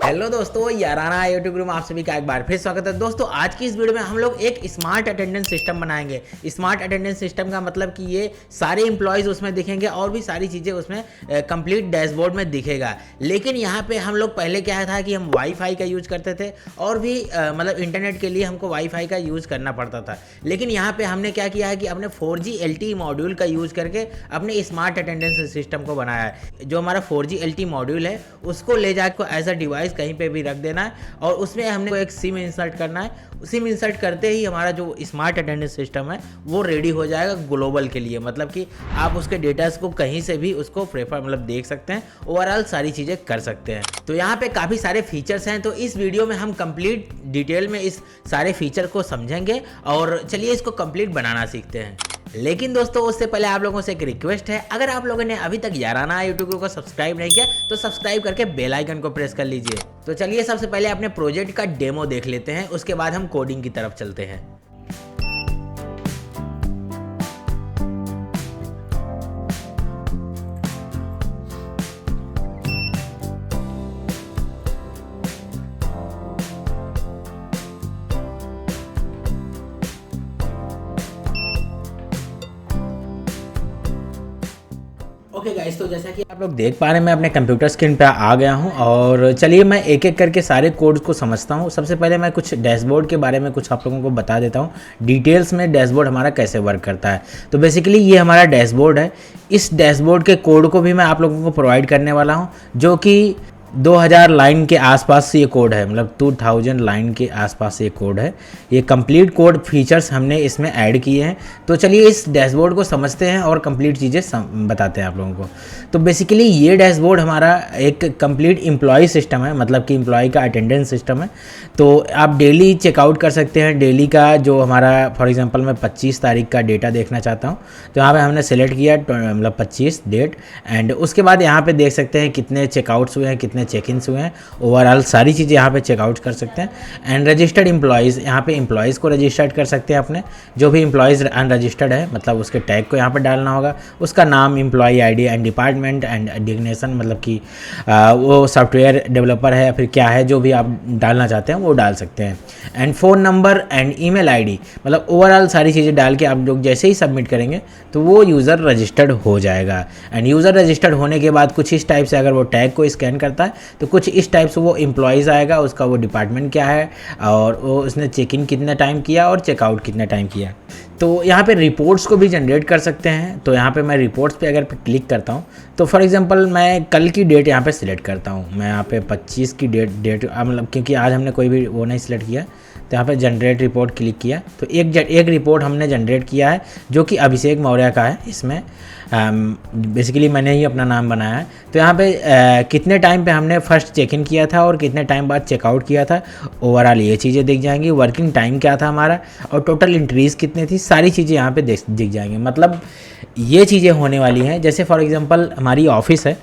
Hello दोस्तों, याराना YouTube में आप सभी का एक बार फिर स्वागत है। दोस्तों आज की इस वीडियो में हम लोग एक स्मार्ट अटेंडेंस सिस्टम बनाएंगे। स्मार्ट अटेंडेंस सिस्टम का मतलब कि ये सारे एम्प्लॉयज़ उसमें दिखेंगे और भी सारी चीज़ें उसमें कंप्लीट डैशबोर्ड में दिखेगा। लेकिन यहाँ पे हम लोग पहले क्या था कि हम वाईफाई का यूज़ करते थे और भी मतलब इंटरनेट के लिए हमको वाईफाई का यूज़ करना पड़ता था। लेकिन यहाँ पर हमने क्या किया है कि अपने 4G LTE मॉड्यूल का यूज़ करके अपने स्मार्ट अटेंडेंस सिस्टम को बनाया है। जो हमारा 4G LTE मॉड्यूल है उसको ले जाकर एज अ डिवाइस कहीं पे भी रख देना है और उसमें हमने एक सिम इंसर्ट करना है। सिम इंसर्ट करते ही हमारा जो स्मार्ट अटेंडेंस सिस्टम है वो रेडी हो जाएगा ग्लोबल के लिए। मतलब कि आप उसके डेटास को कहीं से भी उसको प्रेफर मतलब देख सकते हैं, ओवरऑल सारी चीज़ें कर सकते हैं। तो यहाँ पे काफ़ी सारे फीचर्स हैं, तो इस वीडियो में हम कंप्लीट डिटेल में इस सारे फीचर को समझेंगे और चलिए इसको कंप्लीट बनाना सीखते हैं। लेकिन दोस्तों उससे पहले आप लोगों से एक रिक्वेस्ट है, अगर आप लोगों ने अभी तक याराना यूट्यूब को सब्सक्राइब नहीं किया तो सब्सक्राइब करके बेल आइकन को प्रेस कर लीजिए। तो चलिए सबसे पहले अपने प्रोजेक्ट का डेमो देख लेते हैं, उसके बाद हम कोडिंग की तरफ चलते हैं। ओके गाइस, तो जैसा कि आप लोग देख पा रहे हैं मैं अपने कंप्यूटर स्क्रीन पे आ गया हूं और चलिए मैं एक एक करके सारे कोड्स को समझता हूं। सबसे पहले मैं कुछ डैशबोर्ड के बारे में कुछ आप लोगों को बता देता हूं डिटेल्स में डैशबोर्ड हमारा कैसे वर्क करता है। तो बेसिकली ये हमारा डैशबोर्ड है। इस डैशबोर्ड के कोड को भी मैं आप लोगों को प्रोवाइड करने वाला हूँ, जो कि 2000 लाइन के आसपास ये कोड है, मतलब 2000 लाइन के आसपास ये कोड है। ये कंप्लीट कोड फीचर्स हमने इसमें ऐड किए हैं। तो चलिए इस डैशबोर्ड को समझते हैं और कंप्लीट चीज़ें बताते हैं आप लोगों को। तो बेसिकली ये डैशबोर्ड हमारा एक कंप्लीट एम्प्लॉय सिस्टम है, मतलब कि एम्प्लॉय का अटेंडेंस सिस्टम है। तो आप डेली चेकआउट कर सकते हैं। डेली का जो हमारा फॉर एग्जांपल मैं 25 तारीख का डेटा देखना चाहता हूँ, तो यहाँ पे हमने सेलेक्ट किया मतलब 25 डेट, एंड उसके बाद यहाँ पे देख सकते हैं कितने चेकआउट्स हुए हैं, कितने चेक इन्स हुए हैं, ओवरऑल सारी चीज़ें यहाँ पे चेकआउट कर सकते हैं। एंड रजिस्टर्ड एम्प्लॉयज़, यहाँ पे एम्प्लॉयज़ को रजिस्टर्ड कर सकते हैं अपने। जो भी एम्प्लॉयज़ अनरजिस्टर्ड है मतलब उसके टैग को यहाँ पे डालना होगा, उसका नाम, employ ID and department and designation, मतलब कि वो सॉफ्टवेयर डेवलपर है या फिर क्या है, जो भी आप डालना चाहते हैं वो डाल सकते हैं। And phone number and email ID, मतलब ओवरऑल सारी चीज़ें डाल के आप लोग जैसे ही सबमिट करेंगे तो वो यूज़र रजिस्टर्ड हो जाएगा। एंड यूज़र रजिस्टर्ड होने के बाद कुछ इस टाइप से अगर वो टैग को स्कैन करता है तो कुछ इस टाइप से वो एम्प्लॉयज़ आएगा, उसका वो डिपार्टमेंट क्या है और वो उसने चेक इन कितना टाइम किया और चेकआउट कितना टाइम किया। तो यहाँ पे रिपोर्ट्स को भी जनरेट कर सकते हैं। तो यहाँ पे मैं रिपोर्ट्स पे अगर क्लिक करता हूँ तो फॉर एग्जांपल मैं कल की डेट यहाँ पे सिलेक्ट करता हूँ। मैं यहाँ पे 25 की डेट मतलब क्योंकि आज हमने कोई भी वो नहीं सिलेक्ट किया, तो यहाँ पे जनरेट रिपोर्ट क्लिक किया तो एक रिपोर्ट हमने जनरेट किया है जो कि अभिषेक मौर्य का है। इसमें बेसिकली मैंने ही अपना नाम बनाया है। तो यहाँ पे कितने टाइम पे हमने फर्स्ट चेक इन किया था और कितने टाइम बाद चेकआउट किया था, ओवरऑल ये चीज़ें दिख जाएंगी। वर्किंग टाइम क्या था हमारा और टोटल एंट्रीज़ कितनी थी, सारी चीज़ें यहाँ पे दिख जाएंगी। मतलब ये चीज़ें होने वाली हैं। जैसे फॉर एग्ज़ाम्पल हमारी ऑफिस है,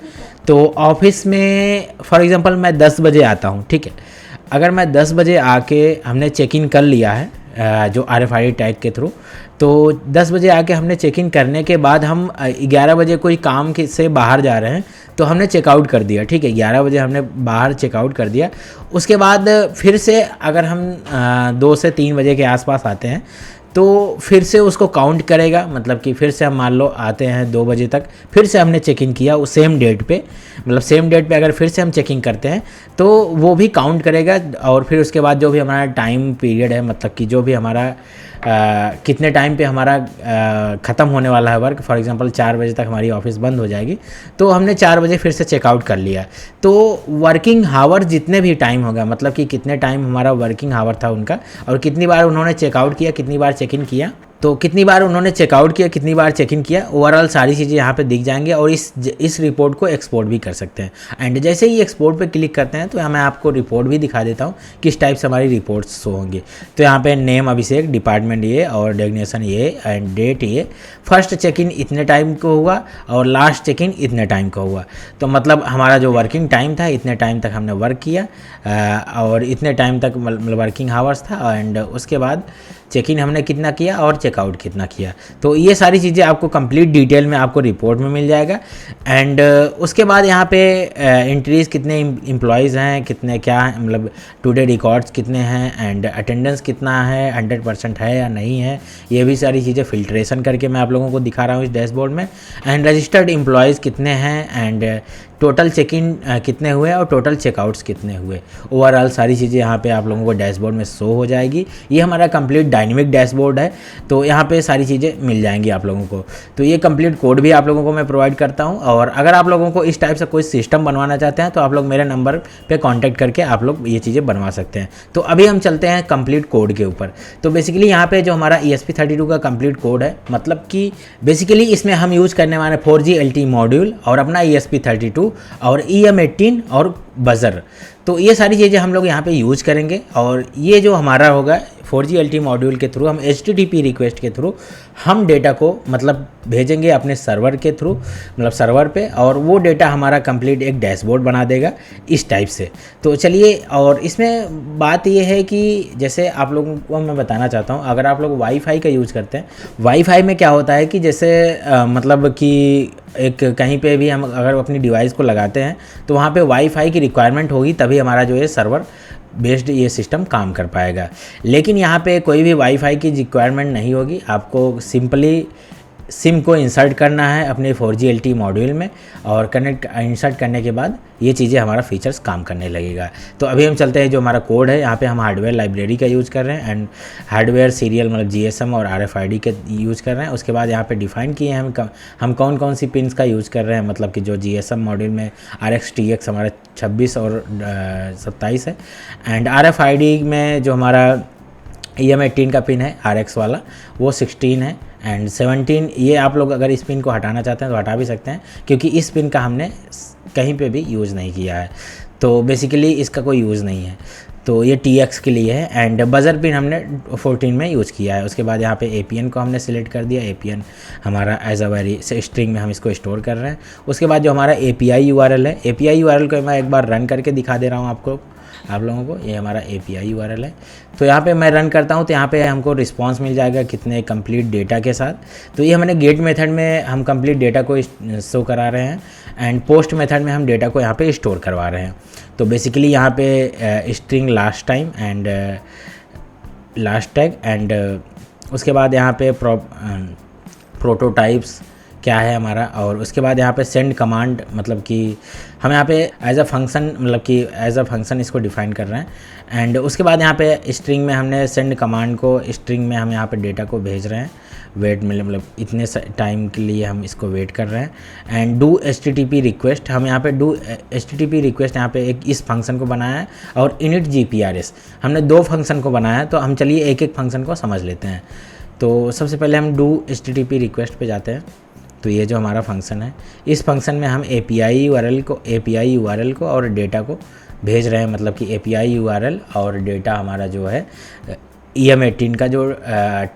तो ऑफिस में फॉर एग्ज़ाम्पल मैं 10 बजे आता हूँ, ठीक है। अगर मैं 10 बजे आके हमने चेक इन कर लिया है जो RFID टैग के थ्रू, तो 10 बजे आके हमने चेक इन करने के बाद हम 11 बजे कोई काम से बाहर जा रहे हैं तो हमने चेकआउट कर दिया, ठीक है। 11 बजे हमने बाहर चेकआउट कर दिया। उसके बाद फिर से अगर हम 2 से 3 बजे के आसपास आते हैं तो फिर से उसको काउंट करेगा। मतलब कि फिर से हम मान लो आते हैं 2 बजे तक, फिर से हमने चेक इन किया उस सेम डेट पे, मतलब सेम डेट पे अगर फिर से हम चेकिंग करते हैं तो वो भी काउंट करेगा। और फिर उसके बाद जो भी हमारा टाइम पीरियड है, मतलब कि जो भी हमारा कितने टाइम पे हमारा ख़त्म होने वाला है वर्क, फॉर एग्जांपल 4 बजे तक हमारी ऑफिस बंद हो जाएगी, तो हमने 4 बजे फिर से चेकआउट कर लिया। तो वर्किंग हावर जितने भी टाइम होगा, मतलब कि कितने टाइम हमारा वर्किंग हावर था उनका और कितनी बार उन्होंने चेकआउट किया, कितनी बार चेक इन किया, तो कितनी बार उन्होंने चेकआउट किया, कितनी बार चेक इन किया, ओवरऑल सारी चीज़ें यहाँ पे दिख जाएंगी। और इस रिपोर्ट को एक्सपोर्ट भी कर सकते हैं। एंड जैसे ही एक्सपोर्ट पे क्लिक करते हैं तो यहाँ मैं आपको रिपोर्ट भी दिखा देता हूँ किस टाइप से हमारी रिपोर्ट्स शो होंगी। तो यहाँ पे नेम अभिषेक, डिपार्टमेंट ये और डेजिग्नेशन ये एंड डेट ये, फर्स्ट चेक इन इतने टाइम को हुआ और लास्ट चेक इन इतने टाइम को हुआ। तो मतलब हमारा जो वर्किंग टाइम था इतने टाइम तक हमने वर्क किया और इतने टाइम तक मतलब वर्किंग हावर्स था। एंड उसके बाद चेक इन हमने कितना किया और चेकआउट कितना किया। तो ये सारी चीज़ें आपको कंप्लीट डिटेल में आपको रिपोर्ट में मिल जाएगा। एंड उसके बाद यहाँ पे एंट्रीज कितने एम्प्लॉयज़ हैं, कितने क्या है, मतलब टुडे रिकॉर्ड्स कितने हैं, एंड अटेंडेंस कितना है, 100% है या नहीं है, ये भी सारी चीज़ें फिल्ट्रेशन करके मैं आप लोगों को दिखा रहा हूँ इस डैशबोर्ड में। एंड रजिस्टर्ड एम्प्लॉयज़ कितने हैं, एंड टोटल चेक इन कितने हुए और टोटल चेकआउट्स कितने हुए, ओवरऑल सारी चीज़ें यहाँ पे आप लोगों को डैशबोर्ड में शो हो जाएगी। ये हमारा कंप्लीट डायनेमिक डैशबोर्ड है, तो यहाँ पे सारी चीज़ें मिल जाएंगी आप लोगों को। तो ये कंप्लीट कोड भी आप लोगों को मैं प्रोवाइड करता हूँ, और अगर आप लोगों को इस टाइप से कोई सिस्टम बनवाना चाहते हैं तो आप लोग मेरे नंबर पर कॉन्टैक्ट करके आप लोग ये चीज़ें बनवा सकते हैं। तो अभी हम चलते हैं कंप्लीट कोड के ऊपर। तो बेसिकली यहाँ पे जो हमारा ESP32 का कंप्लीट कोड है, मतलब कि बेसिकली इसमें हम यूज़ करने वाले 4G LTE मॉड्यूल और अपना ESP32 और EM18 और बज़र। तो ये सारी चीज़ें हम लोग यहाँ पे यूज़ करेंगे, और ये जो हमारा होगा 4G LTE मॉड्यूल के थ्रू हम HTTP रिक्वेस्ट के थ्रू हम डेटा को मतलब भेजेंगे अपने सर्वर के थ्रू, मतलब सर्वर पे, और वो डेटा हमारा कंप्लीट एक डैशबोर्ड बना देगा इस टाइप से। तो चलिए, और इसमें बात ये है कि जैसे आप लोगों को मैं बताना चाहता हूँ, अगर आप लोग वाईफाई का यूज़ करते हैं, वाईफाई में क्या होता है कि जैसे मतलब कि एक कहीं पे भी हम अगर अपनी डिवाइस को लगाते हैं तो वहाँ पे वाईफाई की रिक्वायरमेंट होगी, तभी हमारा जो है सर्वर बेस्ड ये सिस्टम काम कर पाएगा। लेकिन यहाँ पे कोई भी वाईफाई की रिक्वायरमेंट नहीं होगी, आपको सिंपली सिम को इंसर्ट करना है अपने 4G LTE मॉड्यूल में, और कनेक्ट इंसर्ट करने के बाद ये चीज़ें हमारा फीचर्स काम करने लगेगा। तो अभी हम चलते हैं जो हमारा कोड है, यहाँ पे हम हार्डवेयर लाइब्रेरी का यूज़ कर रहे हैं, एंड हार्डवेयर सीरियल मतलब GSM और RFID के यूज़ कर रहे हैं। उसके बाद यहाँ पे डिफाइन किए हैं हम कौन कौन सी पिन्स का यूज़ कर रहे हैं, मतलब कि जो GSM मॉड्यूल में RX TX हमारा 26 और 27 है, एंड RFID में जो हमारा EM18 का पिन है RX वाला वो 16 है, एंड 17। ये आप लोग अगर इस पिन को हटाना चाहते हैं तो हटा भी सकते हैं, क्योंकि इस पिन का हमने कहीं पे भी यूज़ नहीं किया है, तो बेसिकली इसका कोई यूज़ नहीं है। तो ये TX के लिए है, एंड बज़र पिन हमने 14 में यूज़ किया है। उसके बाद यहाँ पे APN को हमने सिलेक्ट कर दिया, APN हमारा एज अ वेरी स्ट्रिंग में हम इसको स्टोर कर रहे हैं। उसके बाद जो हमारा API URL है, API URL को मैं एक बार रन करके दिखा दे रहा हूँ आप लोगों को। ये हमारा API URL है, तो यहाँ पे मैं रन करता हूँ तो यहाँ पे हमको रिस्पांस मिल जाएगा कितने कंप्लीट डेटा के साथ। तो ये हमने गेट मेथड में हम कंप्लीट डेटा को शो करा रहे हैं, एंड पोस्ट मेथड में हम डेटा को यहाँ पे स्टोर करवा रहे हैं। तो बेसिकली यहाँ पे string last time and last tag, and उसके बाद यहाँ पे प्रोटोटाइप्स क्या है हमारा, और उसके बाद यहाँ पे सेंड कमांड, मतलब कि हम यहाँ पे एज अ फंक्शन, मतलब कि एज अ फंक्शन इसको डिफाइन कर रहे हैं। एंड उसके बाद यहाँ पे स्ट्रिंग में हमने सेंड कमांड को, स्ट्रिंग में हम यहाँ पे डेटा को भेज रहे हैं, वेट मतलब इतने टाइम के लिए हम इसको वेट कर रहे हैं। एंड डू HTTP रिक्वेस्ट, हम यहाँ पे डू HTTP रिक्वेस्ट यहाँ पे एक इस फंक्शन को बनाया है, और init GPRS हमने 2 फंक्शन को बनाया है। तो हम चलिए एक एक फंक्शन को समझ लेते हैं। तो सबसे पहले हम डू HTTP रिक्वेस्ट पे जाते हैं। तो ये जो हमारा फंक्शन है, इस फंक्शन में हम API URL को और डेटा को भेज रहे हैं, मतलब कि API URL और डेटा हमारा जो है EM18 का जो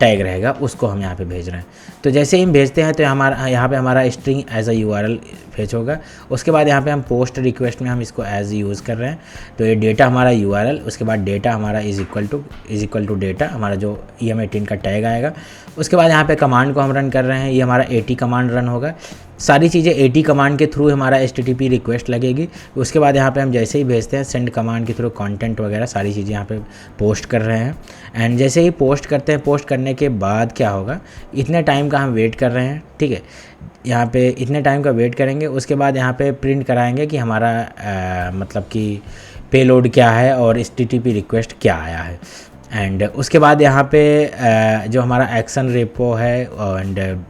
टैग रहेगा उसको हम यहाँ पे भेज रहे हैं। तो जैसे ही हम भेजते हैं तो यहाँ पे हमारा string as a URL fetch होगा। उसके बाद यहाँ पे हम पोस्ट रिक्वेस्ट में हम इसको एज यूज़ कर रहे हैं। तो ये डेटा हमारा URL, उसके बाद डेटा हमारा इज इक्वल टू डेटा, हमारा जो EM18 का टैग आएगा। उसके बाद यहाँ पे कमांड को हम रन कर रहे हैं, ये हमारा AT कमांड रन होगा। सारी चीज़ें AT कमांड के थ्रू हमारा HTTP रिक्वेस्ट लगेगी। उसके बाद यहाँ पे हम जैसे ही भेजते हैं सेंड कमांड के थ्रू कंटेंट वगैरह सारी चीज़ें यहाँ पे पोस्ट कर रहे हैं। एंड जैसे ही पोस्ट करते हैं, पोस्ट करने के बाद क्या होगा, इतने टाइम का हम वेट कर रहे हैं, ठीक है। यहाँ पे इतने टाइम का वेट करेंगे, उसके बाद यहाँ पे प्रिंट कराएंगे कि हमारा मतलब कि पेलोड क्या है और HTTP रिक्वेस्ट क्या आया है। एंड उसके बाद यहाँ पे जो हमारा एक्शन रेपो है, एंड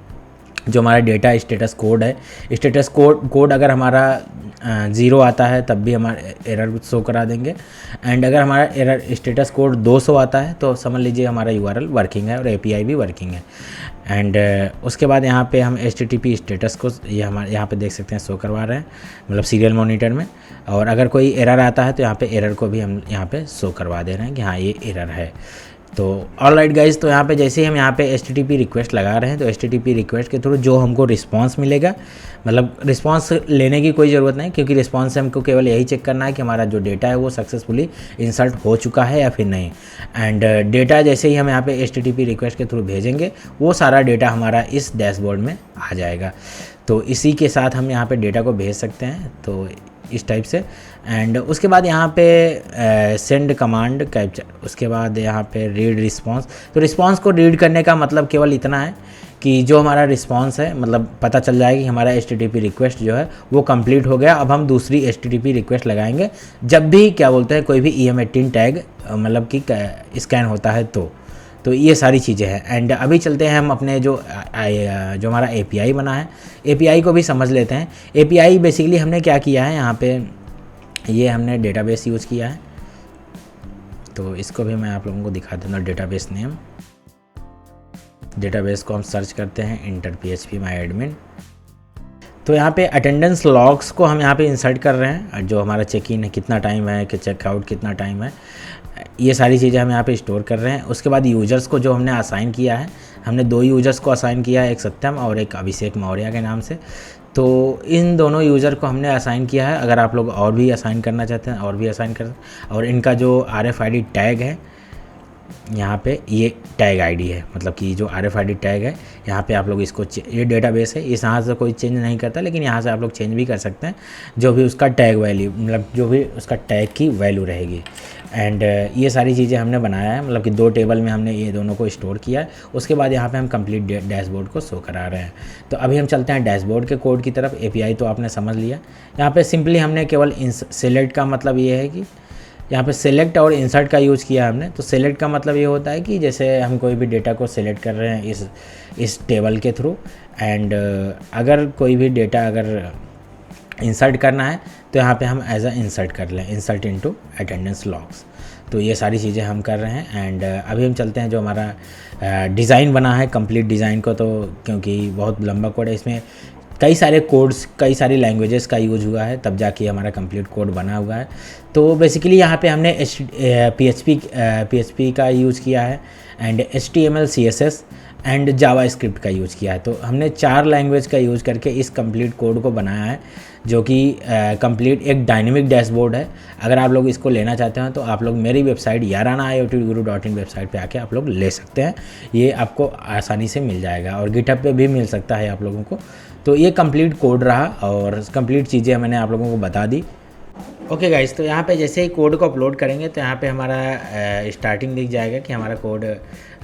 जो हमारा डेटा स्टेटस कोड है, स्टेटस कोड अगर हमारा 0 आता है तब भी हमारा एरर शो करा देंगे। एंड अगर हमारा एरर स्टेटस कोड 200 आता है तो समझ लीजिए हमारा URL वर्किंग है और API भी वर्किंग है। एंड उसके बाद यहाँ पे हम HTTP स्टेटस को ये हमारे यहाँ पे देख सकते हैं शो करवा रहे हैं, मतलब सीरियल मॉनिटर में। और अगर कोई एरर आता है तो यहाँ पे एरर को भी हम यहाँ पे शो करवा दे रहे हैं कि हाँ ये एरर है। तो ऑलराइट गाइज, तो यहाँ पे जैसे ही हम यहाँ पे HTTP रिक्वेस्ट लगा रहे हैं, तो HTTP रिक्वेस्ट के थ्रू जो हमको रिस्पांस मिलेगा, मतलब रिस्पांस लेने की कोई ज़रूरत नहीं, क्योंकि रिस्पांस से हमको केवल यही चेक करना है कि हमारा जो डेटा है वो सक्सेसफुली इंसर्ट हो चुका है या फिर नहीं। एंड डेटा जैसे ही हम यहाँ पे HTTP रिक्वेस्ट के थ्रू भेजेंगे, वो सारा डेटा हमारा इस डैशबोर्ड में आ जाएगा। तो इसी के साथ हम यहाँ पे डेटा को भेज सकते हैं, तो इस टाइप से। एंड उसके बाद यहाँ पे सेंड कमांड कैप्चर, उसके बाद यहाँ पे रीड रिस्पांस। तो रिस्पांस को रीड करने का मतलब केवल इतना है कि जो हमारा रिस्पांस है, मतलब पता चल जाएगा कि हमारा HTTP रिक्वेस्ट जो है वो कंप्लीट हो गया। अब हम दूसरी HTTP रिक्वेस्ट लगाएंगे जब भी क्या बोलते हैं कोई भी EM18 टैग मतलब कि स्कैन होता है। तो ये सारी चीज़ें हैं। एंड अभी चलते हैं हम अपने जो हमारा API बना है, API को भी समझ लेते हैं। API बेसिकली हमने क्या किया है, यहाँ पे ये हमने डेटाबेस यूज़ किया है, तो इसको भी मैं आप लोगों को दिखा देता हूँ। डेटाबेस नेम, डेटाबेस को हम सर्च करते हैं इंटर PHP माई एडमिन। तो यहाँ पे अटेंडेंस लॉग्स को हम यहाँ पे इंसर्ट कर रहे हैं, जो हमारा चेक इन है कितना टाइम है, कि चेकआउट कितना टाइम है, ये सारी चीज़ें हम यहाँ पे स्टोर कर रहे हैं। उसके बाद यूजर्स को जो हमने असाइन किया है, हमने 2 यूजर्स को असाइन किया है, एक सत्यम और एक अभिषेक मौर्य के नाम से। तो इन दोनों यूज़र को हमने असाइन किया है। अगर आप लोग और भी असाइन करना चाहते हैं और भी असाइन कर, और इनका जो RFID टैग है यहाँ पे, ये टैग आईडी है, मतलब कि जो RFID टैग है यहाँ पे आप लोग इसको, ये डेटाबेस है, इस यहाँ से कोई चेंज नहीं करता, लेकिन यहाँ से आप लोग चेंज भी कर सकते हैं जो भी उसका टैग वैल्यू, मतलब जो भी उसका टैग की वैल्यू रहेगी। एंड ये सारी चीज़ें हमने बनाया है, मतलब कि 2 टेबल में हमने ये दोनों को स्टोर किया है। उसके बाद यहाँ पे हम कंप्लीट डैशबोर्ड को शो करा रहे हैं। तो अभी हम चलते हैं डैशबोर्ड के कोड की तरफ। API तो आपने समझ लिया। यहाँ पे सिंपली हमने केवल सेलेक्ट का मतलब ये है कि यहाँ पे सेलेक्ट और इंसर्ट का यूज़ किया हमने। तो सेलेक्ट का मतलब ये होता है कि जैसे हम कोई भी डेटा को सेलेक्ट कर रहे हैं इस टेबल के थ्रू, एंड अगर कोई भी डेटा अगर इंसर्ट करना है तो यहाँ पे हम एज अ इंसर्ट कर लें, इंसर्ट इनटू अटेंडेंस लॉग्स। तो ये सारी चीज़ें हम कर रहे हैं। एंड अभी हम चलते हैं जो हमारा डिज़ाइन बना है, कंप्लीट डिज़ाइन को, तो क्योंकि बहुत लंबा कोड है, इसमें कई सारे कोड्स, कई सारी लैंग्वेजेस का यूज़ हुआ है, तब जाके हमारा कंप्लीट कोड बना हुआ है। तो बेसिकली यहाँ पे हमने PHP का यूज़ किया है, and HTML CSS and JavaScript का यूज़ किया है। तो हमने 4 लैंग्वेज का यूज़ करके इस कंप्लीट कोड को बनाया है, जो कि कंप्लीट एक डायनेमिक डैशबोर्ड है। अगर आप लोग इसको लेना चाहते हैं तो आप लोग मेरी वेबसाइट yarana.iotguru.in वेबसाइट पे आके आप लोग ले सकते हैं। ये आपको आसानी से मिल जाएगा और गिटहब पे भी मिल सकता है आप लोगों को। तो ये कंप्लीट कोड रहा और कंप्लीट चीज़ें मैंने आप लोगों को बता दी। ओके गाइस, तो यहाँ पे जैसे ही कोड को अपलोड करेंगे तो यहाँ पे हमारा स्टार्टिंग दिख जाएगा कि हमारा कोड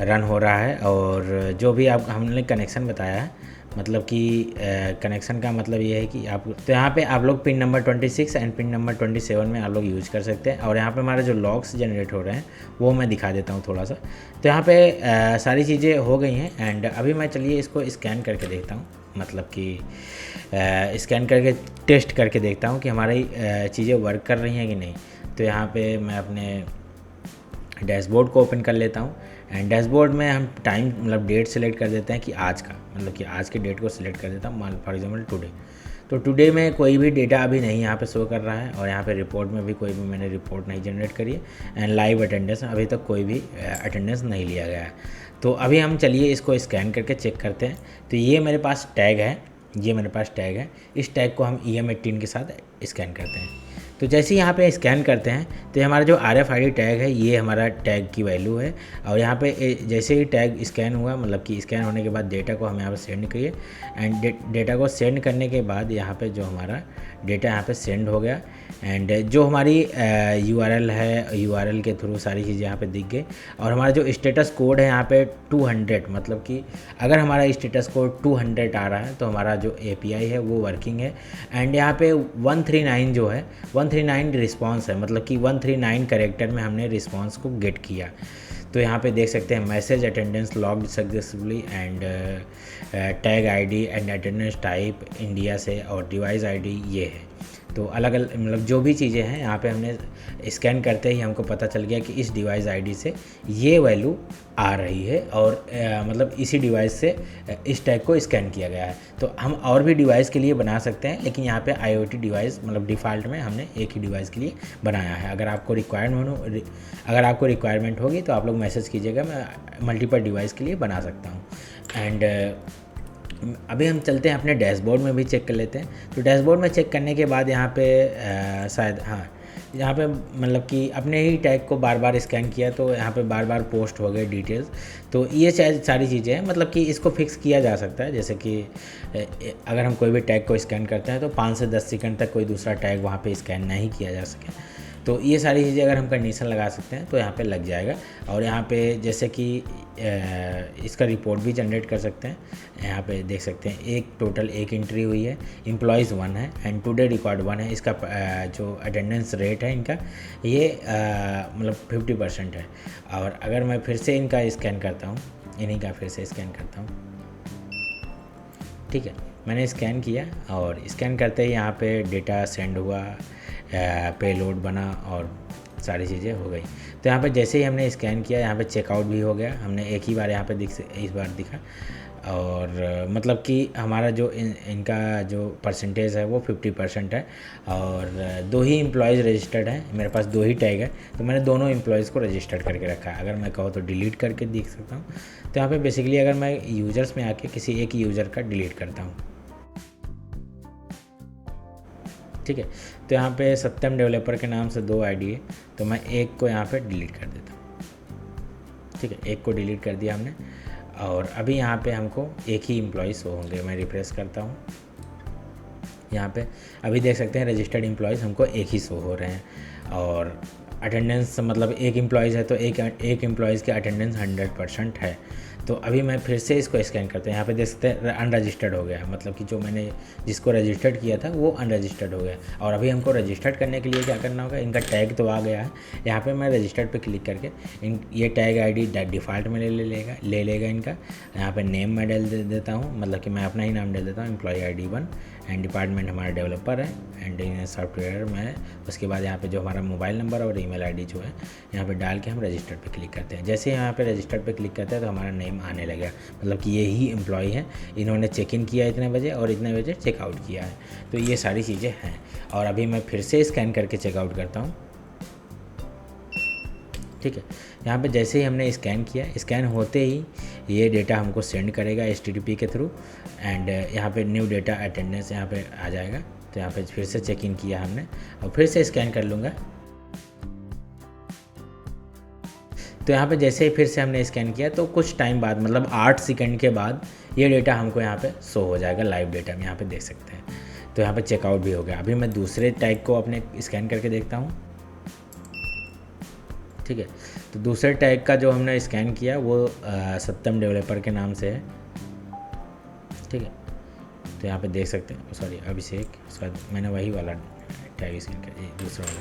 रन हो रहा है, और जो भी आप हमने कनेक्शन बताया है, मतलब कि कनेक्शन का मतलब ये है कि आप, तो यहाँ पे आप लोग pin number 26 and pin number 27 में आप लोग यूज़ कर सकते हैं। और यहाँ पे हमारे जो लॉग्स जनरेट हो रहे हैं वो मैं दिखा देता हूँ थोड़ा सा। तो यहाँ पे सारी चीज़ें हो गई हैं, एंड अभी मैं चलिए इसको स्कैन करके देखता हूँ, मतलब कि स्कैन करके टेस्ट करके देखता हूँ कि हमारी चीज़ें वर्क कर रही हैं कि नहीं। तो यहाँ पे मैं अपने डैशबोर्ड को ओपन कर लेता हूँ, एंड डैशबोर्ड में हम टाइम, मतलब डेट सेलेक्ट कर देते हैं कि आज का, मतलब कि आज के डेट को सिलेक्ट कर देता हूँ, मान फॉर एग्जाम्पल टुडे। तो टुडे में कोई भी डेटा अभी नहीं यहाँ पे शो कर रहा है, और यहाँ पे रिपोर्ट में भी कोई भी मैंने रिपोर्ट नहीं जनरेट करी है। एंड लाइव अटेंडेंस, अभी तक कोई भी अटेंडेंस नहीं लिया गया है। तो अभी हम चलिए इसको स्कैन करके चेक करते हैं। तो ये मेरे पास टैग है, ये मेरे पास टैग है, इस टैग को हम EM18 के साथ स्कैन करते हैं। तो जैसे ही यहाँ पे स्कैन करते हैं तो हमारा जो RFID टैग है, ये हमारा टैग की वैल्यू है। और यहाँ पे जैसे ही टैग स्कैन हुआ, मतलब कि स्कैन होने के बाद डेटा को हम यहाँ पे सेंड करिए, एंड डेटा को सेंड करने के बाद यहाँ पे जो हमारा डेटा यहाँ पे सेंड हो गया, एंड जो हमारी URL है, URL के थ्रू सारी चीज़ें यहाँ पे दिख गई। और हमारा जो स्टेटस कोड है यहाँ पे 200, मतलब कि अगर हमारा स्टेटस कोड 200 आ रहा है तो हमारा जो API है वो वर्किंग है। एंड यहाँ पे 139 जो है, 139 रिस्पॉन्स है, मतलब कि 139 कैरेक्टर में हमने रिस्पॉन्स को गेट किया। तो यहाँ पे देख सकते हैं message attendance logged successfully, and tag ID and attendance type India से, और डिवाइस ID ये है। तो अलग अलग मतलब जो भी चीज़ें हैं यहाँ पे हमने स्कैन करते ही हमको पता चल गया कि इस डिवाइस आईडी से ये वैल्यू आ रही है और मतलब इसी डिवाइस से इस टैग को स्कैन किया गया है। तो हम और भी डिवाइस के लिए बना सकते हैं, लेकिन यहाँ पे IoT डिवाइस मतलब डिफ़ॉल्ट में हमने एक ही डिवाइस के लिए बनाया है। अगर आपको रिक्वायरमेंट होगी तो आप लोग मैसेज कीजिएगा, मैं मल्टीपल डिवाइस के लिए बना सकता हूँ। एंड अभी हम चलते हैं अपने डैशबोर्ड में भी चेक कर लेते हैं। तो डैशबोर्ड में चेक करने के बाद यहाँ पे शायद हाँ, यहाँ पे मतलब कि अपने ही टैग को बार बार स्कैन किया तो यहाँ पे बार बार पोस्ट हो गए डिटेल्स। तो ये सारी चीज़ें हैं, मतलब कि इसको फिक्स किया जा सकता है। जैसे कि अगर हम कोई भी टैग को स्कैन करते हैं तो 5 से 10 सेकंड तक कोई दूसरा टैग वहाँ पे स्कैन नहीं किया जा सके। तो ये सारी चीज़ें अगर हम कंडीशन लगा सकते हैं तो यहाँ पे लग जाएगा। और यहाँ पे जैसे कि इसका रिपोर्ट भी जनरेट कर सकते हैं। यहाँ पे देख सकते हैं टोटल एक एंट्री हुई है, एम्प्लॉयज़ 1 है एंड टुडे रिकॉर्ड 1 है। इसका जो अटेंडेंस रेट है इनका ये मतलब 50% है। और अगर मैं फिर से इनका स्कैन करता हूँ, इन्हीं का फिर से स्कैन करता हूँ, ठीक है, मैंने स्कैन किया और स्कैन करते ही यहाँ पे डेटा सेंड हुआ, पेलोड बना और सारी चीज़ें हो गई। तो यहाँ पे जैसे ही हमने स्कैन किया यहाँ पे चेकआउट भी हो गया। हमने एक ही बार यहाँ पे इस बार दिखा और मतलब कि हमारा जो इनका जो परसेंटेज है वो 50% है। और 2 ही एम्प्लॉयज़ रजिस्टर्ड हैं, मेरे पास 2 ही टैग है तो मैंने दोनों एम्प्लॉयज़ को रजिस्टर्ड करके रखा है। अगर मैं कहूँ तो डिलीट करके देख सकता हूँ। तो यहाँ पे बेसिकली अगर मैं यूज़र्स में आके किसी एक यूज़र का डिलीट करता हूँ, ठीक है, तो यहाँ पे सत्यम डेवलपर के नाम से 2 आईडी है तो मैं एक को यहाँ पे डिलीट कर देता हूँ, ठीक है, एक को डिलीट कर दिया हमने। और अभी यहाँ पे हमको एक ही एम्प्लॉय शो होंगे। मैं रिफ्रेश करता हूँ, यहाँ पे अभी देख सकते हैं रजिस्टर्ड एम्प्लॉयज़ हमको एक ही शो हो रहे हैं। और अटेंडेंस मतलब एक एम्प्लॉयज़ है तो एक एम्प्लॉयज़ की अटेंडेंस 100% है। तो अभी मैं फिर से इसको स्कैन करते हैं, यहाँ पे देख सकते हैं अनरजिस्टर्ड हो गया, मतलब कि जो मैंने जिसको रजिस्टर्ड किया था वो अनरजिस्टर्ड हो गया। और अभी हमको रजिस्टर्ड करने के लिए क्या करना होगा, इनका टैग तो आ गया है, यहाँ पे मैं रजिस्टर्ड पे क्लिक करके ये टैग आईडी डिफ़ॉल्ट में ले लेगा इनका। यहाँ पे नेम मैं डाल देता हूँ, मतलब कि मैं अपना ही नाम डाल देता हूँ, एम्प्लॉय ID 1 एंड डिपार्टमेंट हमारा डेवलपर है एंड इन सॉफ्टवेयर में। उसके बाद यहाँ पे जो हमारा मोबाइल नंबर और ईमेल आईडी जो है यहाँ पे डाल के हम रजिस्टर्ड पे क्लिक करते हैं। जैसे यहाँ पे रजिस्टर्ड पे क्लिक करते हैं तो हमारा नेम आने लगेगा, मतलब कि ये ही एम्प्लॉय है, इन्होंने चेक इन किया इतने बजे और इतने बजे चेकआउट किया है। तो ये सारी चीज़ें हैं। और अभी मैं फिर से स्कैन करके चेकआउट करता हूँ, ठीक है। यहाँ पे जैसे ही हमने स्कैन किया, स्कैन होते ही ये डेटा हमको सेंड करेगा HTTP के थ्रू एंड यहाँ पे न्यू डेटा अटेंडेंस यहाँ पे आ जाएगा। तो यहाँ पे फिर से चेक इन किया हमने और फिर से स्कैन कर लूँगा। तो यहाँ पे जैसे ही फिर से हमने स्कैन किया तो कुछ टाइम बाद मतलब 8 सेकंड के बाद ये डेटा हमको यहाँ पे शो हो जाएगा लाइव डेटा में, यहाँ पे देख सकते हैं। तो यहाँ पे चेकआउट भी हो गया। अभी मैं दूसरे टैग को अपने स्कैन करके देखता हूँ, ठीक है। तो दूसरे टैग का जो हमने स्कैन किया वो सत्यम डेवलपर के नाम से है, ठीक है। तो यहाँ पे देख सकते हैं, सॉरी अभिषेक, शायद मैंने वही वाला टैग स्कैन किया, दूसरा वाला,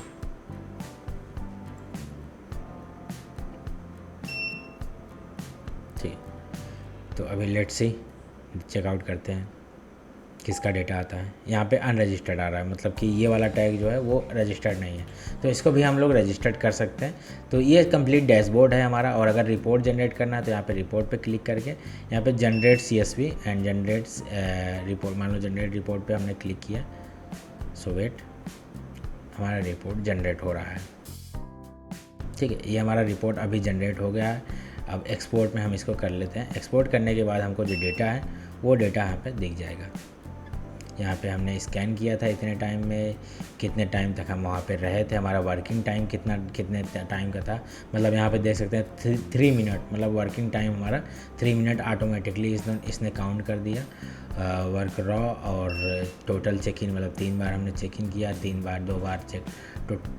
ठीक है। तो अभी लेट्स सी चेकआउट करते हैं किसका डेटा आता है। यहाँ पे अनरजिस्टर्ड आ रहा है, मतलब कि ये वाला टैग जो है वो रजिस्टर्ड नहीं है, तो इसको भी हम लोग रजिस्टर्ड कर सकते हैं। तो ये कंप्लीट डैशबोर्ड है हमारा। और अगर रिपोर्ट जनरेट करना है तो यहाँ पे रिपोर्ट पे क्लिक करके यहाँ पे generate CSV and generate report, मान लो जनरेट रिपोर्ट पे हमने क्लिक किया, सो वेट, हमारा रिपोर्ट जनरेट हो रहा है, ठीक है। ये हमारा रिपोर्ट अभी जनरेट हो गया है। अब एक्सपोर्ट में हम इसको कर लेते हैं। एक्सपोर्ट करने के बाद हमको जो डेटा है वो डेटा यहाँ पे दिख जाएगा। यहाँ पे हमने स्कैन किया था इतने टाइम में, कितने टाइम तक हम वहाँ पे रहे थे, हमारा वर्किंग टाइम कितने टाइम का था, मतलब यहाँ पे देख सकते हैं 3 मिनट, मतलब वर्किंग टाइम हमारा 3 मिनट ऑटोमेटिकली इसने काउंट कर दिया। वर्क रॉ और टोटल चेक इन, मतलब 3 बार हमने चेक इन किया, 3 बार 2 बार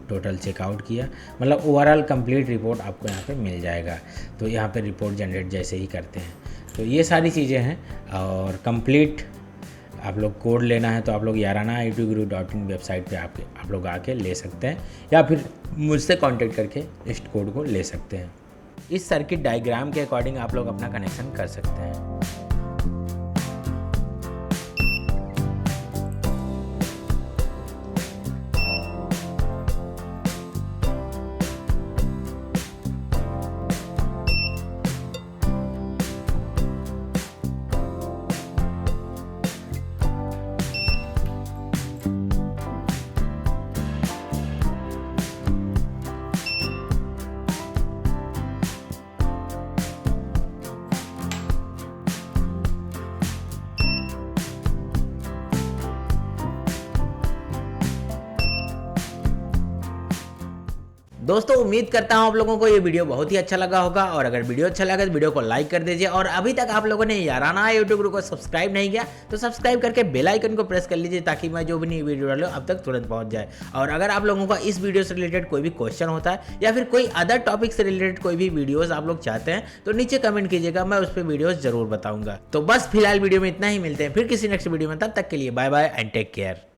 टोटल चेकआउट किया, मतलब ओवरऑल कंप्लीट रिपोर्ट आपको यहाँ पे मिल जाएगा। तो यहाँ पे रिपोर्ट जनरेट जैसे ही करते हैं तो ये सारी चीज़ें हैं। और कंप्लीट आप लोग कोड लेना है तो आप लोग yaranaitguru.in वेबसाइट पे आप लोग आके ले सकते हैं या फिर मुझसे कांटेक्ट करके इस कोड को ले सकते हैं। इस सर्किट डायग्राम के अकॉर्डिंग आप लोग अपना कनेक्शन कर सकते हैं। दोस्तों उम्मीद करता हूँ आप लोगों को ये वीडियो बहुत ही अच्छा लगा होगा, और अगर वीडियो अच्छा लगा तो वीडियो को लाइक कर दीजिए, और अभी तक आप लोगों ने याराना यूट्यूब ग्रुप को सब्सक्राइब नहीं किया तो सब्सक्राइब करके बेल आइकन को प्रेस कर लीजिए, ताकि मैं जो भी नई वीडियो डालूं अब तक तुरंत पहुंच जाए। और अगर आप लोगों का इस वीडियो से रिलेटेड कोई भी क्वेश्चन होता है या फिर कोई अदर टॉपिक से रिलेटेड कोई भी वीडियोस आप लोग चाहते हैं तो नीचे कमेंट कीजिएगा, मैं उस पर वीडियोस जरूर बताऊंगा। तो बस फिलहाल वीडियो में इतना ही, मिलते हैं फिर किसी नेक्स्ट वीडियो में, तब तक के लिए bye bye and take care.